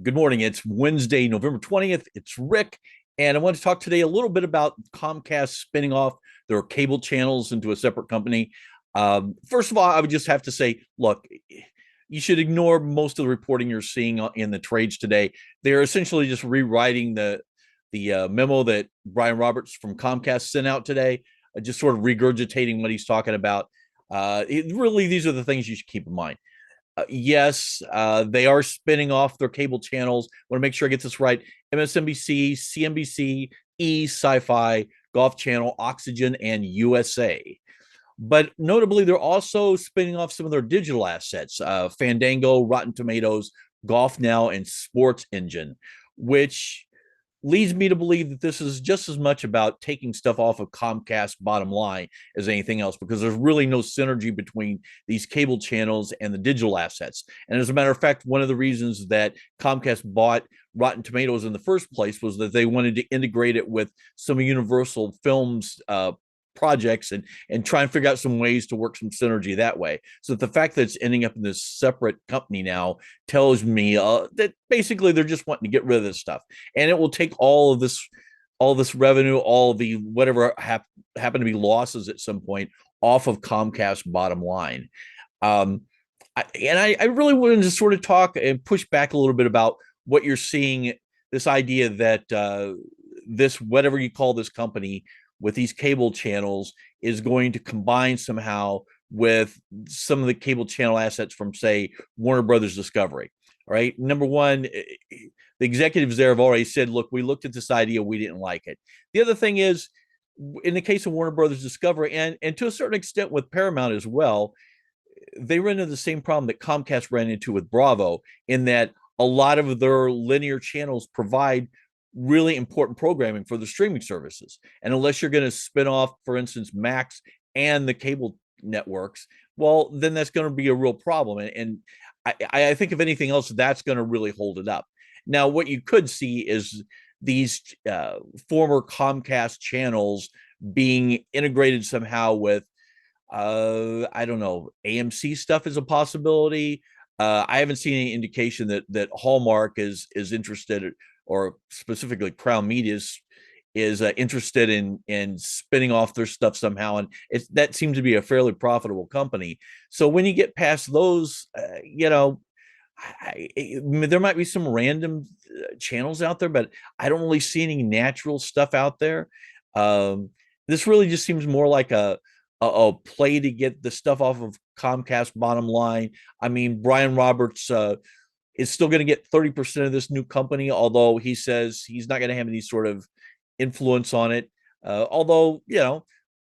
Good morning. It's Wednesday, November 20th. It's Rick, and I want to talk today a little bit about Comcast spinning off their cable channels into a separate company. First of all, I would just have to say, look, you should ignore most of the reporting you're seeing in the trades today. They're essentially just rewriting the memo that Brian Roberts from Comcast sent out today, just sort of regurgitating what he's talking about. Really, these are the things you should keep in mind. Yes, they are spinning off their cable channels. Want to make sure I get this right: MSNBC, CNBC, Sci-Fi, Golf Channel, Oxygen, and USA. But notably, they're also spinning off some of their digital assets: Fandango, Rotten Tomatoes, Golf Now, and Sports Engine, which leads me to believe that this is just as much about taking stuff off of Comcast bottom line as anything else, because there's really no synergy between these cable channels and the digital assets. And as a matter of fact, one of the reasons that Comcast bought Rotten Tomatoes in the first place was that they wanted to integrate it with some of Universal Films projects and try and figure out some ways to work some synergy that way. So the fact that it's ending up in this separate company now tells me that basically they're just wanting to get rid of this stuff, and it will take all this revenue, all the whatever happen to be losses at some point off of Comcast bottom line. I really wanted to sort of talk and push back a little bit about what you're seeing, this idea that this, whatever you call this company, with these cable channels is going to combine somehow with some of the cable channel assets from, say, Warner Brothers Discovery. All right. Number one, the executives there have already said, look, we looked at this idea, we didn't like it. The other thing is, in the case of Warner Brothers Discovery, and to a certain extent with Paramount as well, they ran into the same problem that Comcast ran into with Bravo, in that a lot of their linear channels provide really important programming for the streaming services. And unless you're going to spin off, for instance, Max and the cable networks, well, then that's going to be a real problem. And I think if anything else, that's going to really hold it up. Now, what you could see is these former Comcast channels being integrated somehow with, I don't know, AMC stuff is a possibility. I haven't seen any indication that Hallmark is interested, or specifically Crown Media is interested in spinning off their stuff somehow, and that seems to be a fairly profitable company. So when you get past those, there might be some random channels out there, but I don't really see any natural stuff out there. This really just seems more like a play to get the stuff off of Comcast bottom line. I mean, Brian Roberts is still going to get 30% of this new company, although he says he's not going to have any sort of influence on it. Although,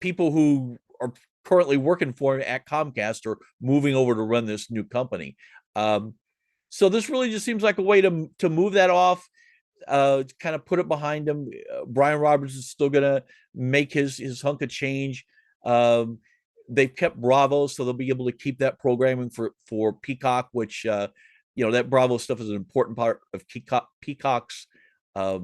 people who are currently working for him at Comcast are moving over to run this new company. So this really just seems like a way to move that off, kind of put it behind him. Brian Roberts is still going to make his hunk of change. They've kept Bravo, so they'll be able to keep that programming for Peacock, which that Bravo stuff is an important part of Peacock's. I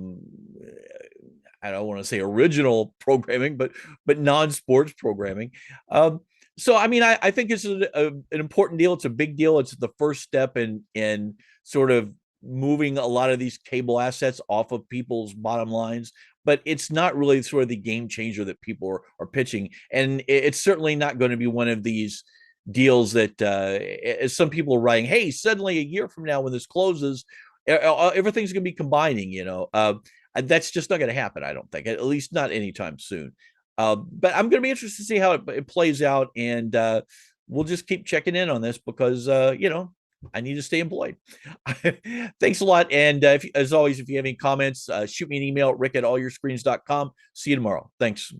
don't want to say original programming, but non-sports programming. So I mean, I think it's an important deal. It's a big deal. It's the first step in sort of moving a lot of these cable assets off of people's bottom lines, but it's not really sort of the game changer that people are pitching. And it's certainly not going to be one of these deals that, as some people are writing, hey, suddenly a year from now when this closes, everything's going to be combining. That's just not going to happen, I don't think, at least not anytime soon. But I'm going to be interested to see how it plays out, and we'll just keep checking in on this because I need to stay employed. Thanks a lot. And as always, if you have any comments, shoot me an email at rick@allyourscreens.com. See you tomorrow. Thanks.